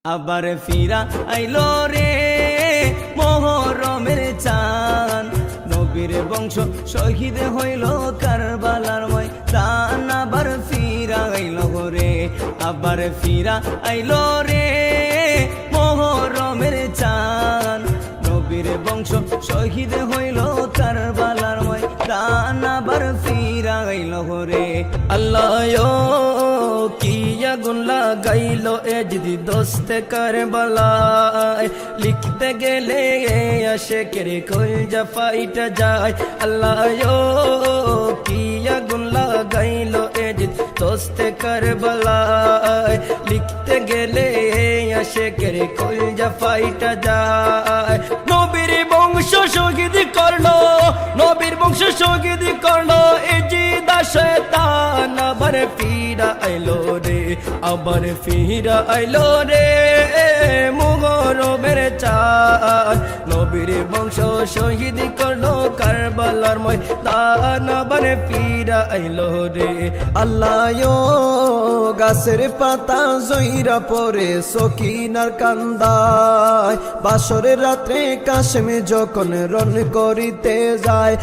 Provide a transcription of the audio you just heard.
আবার ফিরা আইলো রে মোহরমের চাঁদ, নবীর বংশ শহীদ হইল কারবালার ময়দান। আবার ফিরা আইলো রে, আবার ফিরা আইলো রে মোহরমের চাঁদ, নবীর বংশ শহীদ হইল কারবালার ময়দান। আবার ফিরা আইলো রে। আল্লাহ কি আগুন লাগাইলো এ যদি দোস্তে কারবালায়, লিখতে গেলে আশেকের কলজা ফাইটা যায়। আল্লাহ কি আগুন লাগাইলো এ যদি দোস্তে কারবালায়, লিখতে গেলে আশেকের কলজা ফাইটা যায়। নবীর বংশ শহীদ করলো, নবীর বংশ শহীদ করলো এ জিদা শয়তান। আবার ফিরা আইলো রে, আবার ফিরা আইলো রে মুহরমের চাঁদ, নবীর বংশ শহীদ করলো কারবালার ময়দান। আবার ফিরা আইলো রে। আল্লাহ গাছের পাতা জইরা পরে সকিনার কান্দায়, বাসরের রাত্রে কাশেমে যখন রন করিতে যায়।